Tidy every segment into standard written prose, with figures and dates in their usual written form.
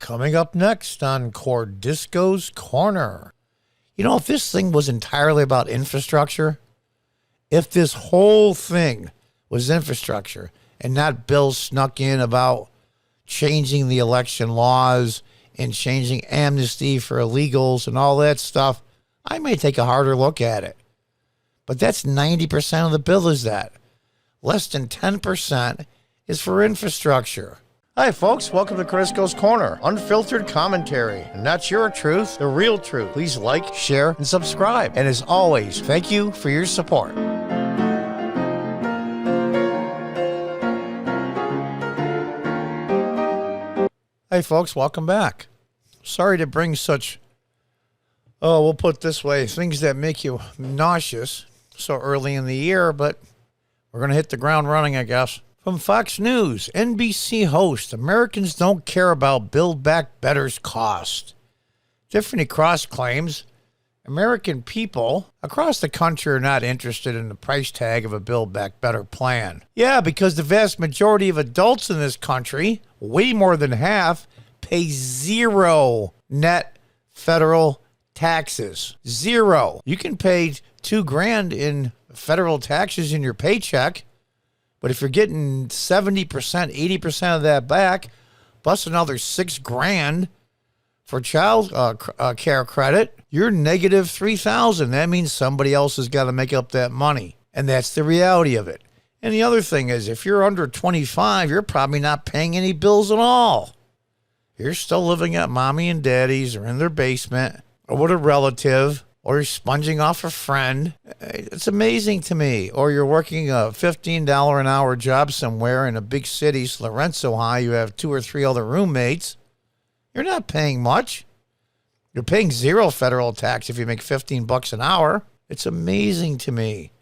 Coming up next on Cordisco's Corner. You know, if this thing was entirely about infrastructure, if this whole thing was infrastructure and not bills snuck in about changing the election laws and changing amnesty for illegals and all that stuff, I may take a harder look at it. But that's 90% of the bill is that. Less than 10% is for infrastructure. Hi, folks. Welcome to Cordisco's Corner. Unfiltered commentary. And that's your truth, the real truth. Please like, share, and subscribe. And as always, thank you for your support. Hey, folks. Welcome back. Sorry to bring such, we'll put it this way, things that make you nauseous so early in the year, but we're going to hit the ground running, I guess. From Fox News, NBC host, Americans don't care about Build Back Better's cost. Tiffany Cross claims American people across the country are not interested in the price tag of a Build Back Better plan. Yeah, because the vast majority of adults in this country, way more than half, pay zero net federal taxes. Zero. You can pay $2,000 in federal taxes in your paycheck, but if you're getting 70%, 80% of that back, plus another $6,000 for child care credit, you're negative $3,000. That means somebody else has got to make up that money. And that's the reality of it. And the other thing is, if you're under 25, you're probably not paying any bills at all. You're still living at mommy and daddy's or in their basement or with a relative, or you're sponging off a friend. It's amazing to me. Or you're working a $15 an hour job somewhere in a big city, so the rent's so high you have 2 or 3 other roommates. You're not paying much. You're paying zero federal tax if you make $15 an hour. It's amazing to me.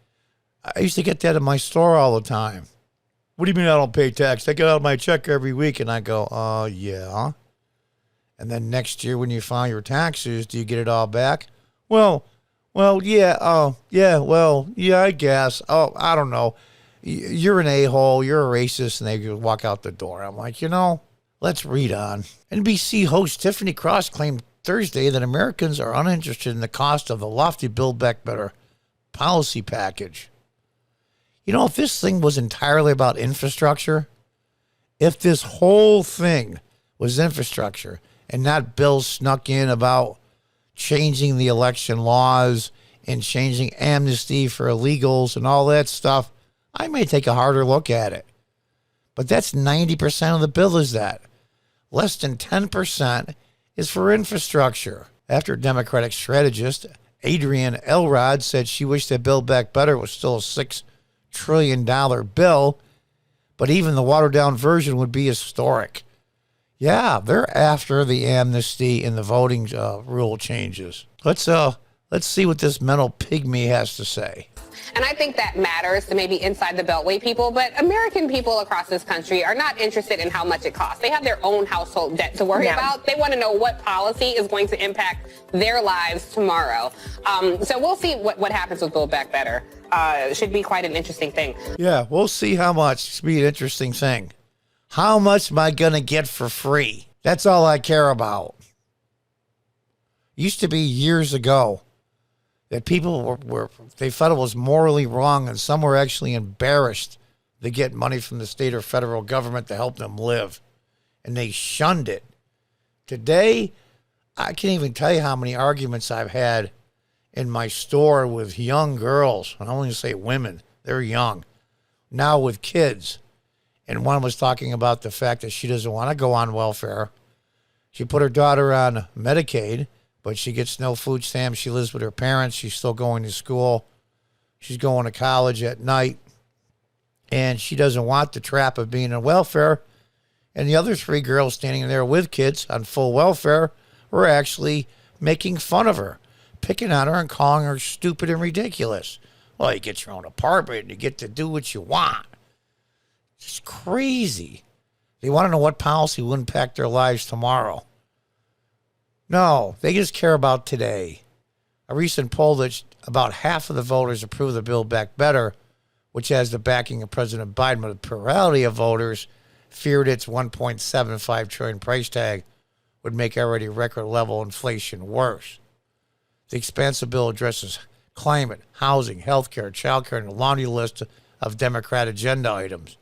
I used to get that in my store all the time. What do you mean I don't pay tax? They get out of my check every week, and I go, yeah. And then next year when you file your taxes, do you get it all back? Well, yeah, I guess. Oh, I don't know. You're an a-hole, you're a racist, and they walk out the door. I'm like, let's read on. NBC host Tiffany Cross claimed Thursday that Americans are uninterested in the cost of the lofty Build Back Better policy package. You know, if this thing was entirely about infrastructure, if this whole thing was infrastructure and not bills snuck in about changing the election laws and changing amnesty for illegals and all that stuff, I may take a harder look at it. But that's 90% of the bill is that. Less than 10% is for infrastructure. After Democratic strategist Adrienne Elrod said she wished that Build Back Better was still a $6 trillion bill, but even the watered-down version would be historic. Yeah, they're after the amnesty and the voting rule changes. Let's see what this mental pygmy has to say. And I think that matters to maybe inside the Beltway people, but American people across this country are not interested in how much it costs. They have their own household debt to worry about. They want to know what policy is going to impact their lives tomorrow. So we'll see what happens with Build Back Better. It should be quite an interesting thing. Yeah, we'll see how much. It's be an interesting thing. How much am I going to get for free? That's all I care about. Used to be years ago that people they felt it was morally wrong, and some were actually embarrassed to get money from the state or federal government to help them live, and they shunned it. Today, I can't even tell you how many arguments I've had in my store with young girls. I don't want to say women. They're young. Now with kids. And one was talking about the fact that she doesn't want to go on welfare. She put her daughter on Medicaid, but she gets no food stamps. She lives with her parents. She's still going to school. She's going to college at night. And she doesn't want the trap of being on welfare. And the other 3 girls standing there with kids on full welfare were actually making fun of her, picking on her and calling her stupid and ridiculous. Well, you get your own apartment and you get to do what you want. It's crazy. They want to know what policy will impact their lives tomorrow. No, they just care about today. A recent poll that about half of the voters approve the Build Back Better, which has the backing of President Biden, but the plurality of voters feared its $1.75 trillion price tag would make already record level inflation worse. The expansive bill addresses climate, housing, healthcare, childcare, and a laundry list of Democrat agenda items.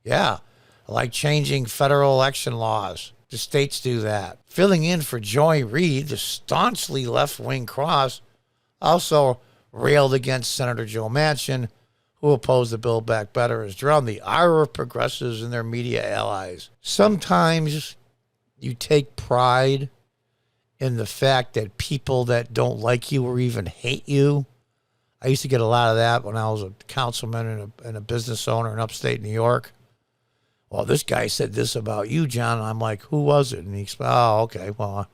Yeah, like changing federal election laws. The states do that. Filling in for Joy Reid, the staunchly left-wing cross, also railed against Senator Joe Manchin, who opposed the Build Back Better, has drawn the ire of progressives and their media allies. Sometimes you take pride in the fact that people that don't like you or even hate you. I used to get a lot of that when I was a councilman and a business owner in upstate New York. Well, this guy said this about you, John. And I'm like, who was it? And he said, oh, okay. Well,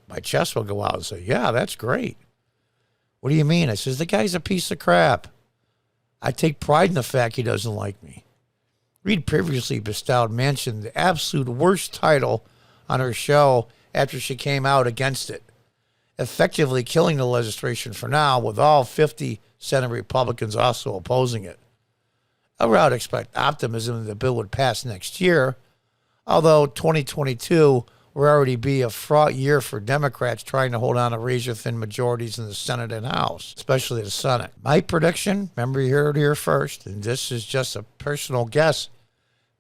my chest will go out and say, yeah, that's great. What do you mean? I says, the guy's a piece of crap. I take pride in the fact he doesn't like me. Reid previously bestowed Manchin the absolute worst title on her show after she came out against it, effectively killing the legislation for now, with all 50 Senate Republicans also opposing it. I would expect optimism that the bill would pass next year, although 2022 will already be a fraught year for Democrats trying to hold on to razor-thin majorities in the Senate and House, especially the Senate. My prediction, remember you heard it here first, and this is just a personal guess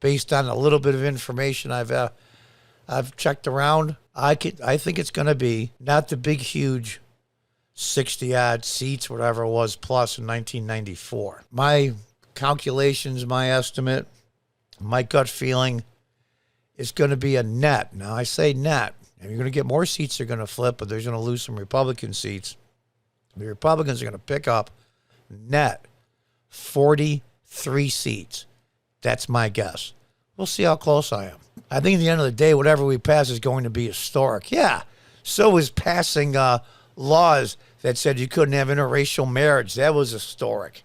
based on a little bit of information I've checked around. I think it's going to be not the big, huge 60-odd seats, whatever it was, plus in 1994. My calculations, my estimate, my gut feeling is going to be a net. Now, I say net. And you're going to get more seats they're going to flip, but they're going to lose some Republican seats. The Republicans are going to pick up net 43 seats. That's my guess. We'll see how close I am. I think at the end of the day, whatever we pass is going to be historic. Yeah, so is passing laws that said you couldn't have interracial marriage. That was historic.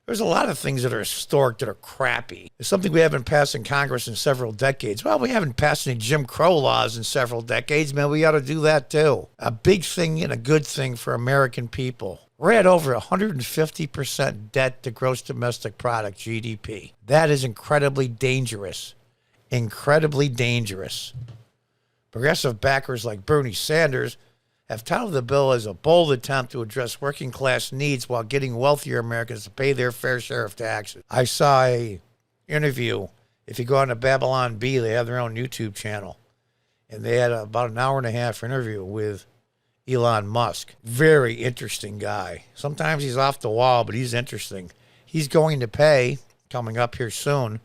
There's a lot of things that are historic that are crappy. It's something we haven't passed in Congress in several decades. Well, we haven't passed any Jim Crow laws in several decades. Man, we ought to do that too. A big thing and a good thing for American people. We're at over 150% debt to gross domestic product, GDP. That is incredibly dangerous. Incredibly dangerous. Progressive backers like Bernie Sanders have touted the bill as a bold attempt to address working class needs while getting wealthier Americans to pay their fair share of taxes. I saw a interview. If you go on to Babylon Bee, they have their own YouTube channel. And they had about an hour and a half interview with Elon Musk. Very interesting guy. Sometimes he's off the wall, but he's interesting. He's going to pay, coming up here soon,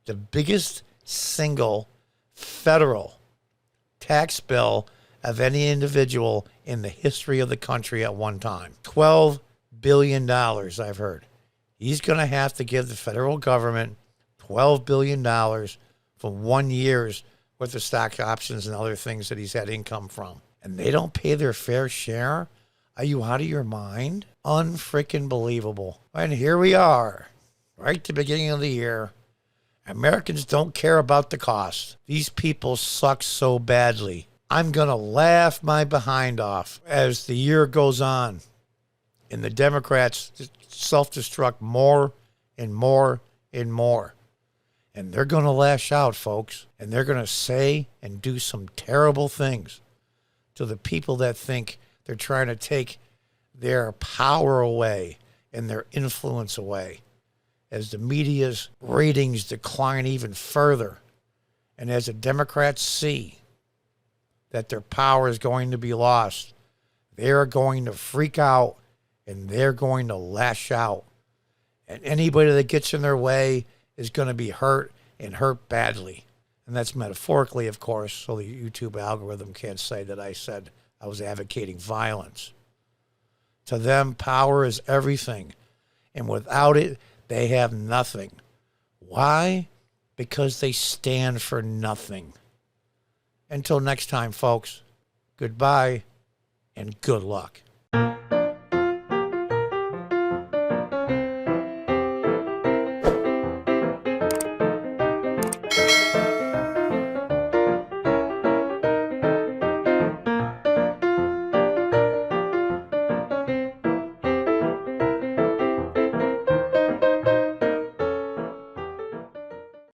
the biggest single federal tax bill of any individual in the history of the country at one time. $12 billion, I've heard. He's going to have to give the federal government $12 billion for 1 year's worth of stock options and other things that he's had income from. And they don't pay their fair share? Are you out of your mind? Unfreaking believable. And here we are, right at the beginning of the year. Americans don't care about the cost. These people suck so badly. I'm going to laugh my behind off as the year goes on and the Democrats self-destruct more and more and more. And they're going to lash out, folks. And they're going to say and do some terrible things to the people that think they're trying to take their power away and their influence away as the media's ratings decline even further. And as the Democrats see that their power is going to be lost, they're going to freak out and they're going to lash out. And anybody that gets in their way is going to be hurt and hurt badly. And that's metaphorically, of course, so the YouTube algorithm can't say that I said I was advocating violence. To them, power is everything. And without it, they have nothing. Why? Because they stand for nothing. Until next time, folks, goodbye and good luck.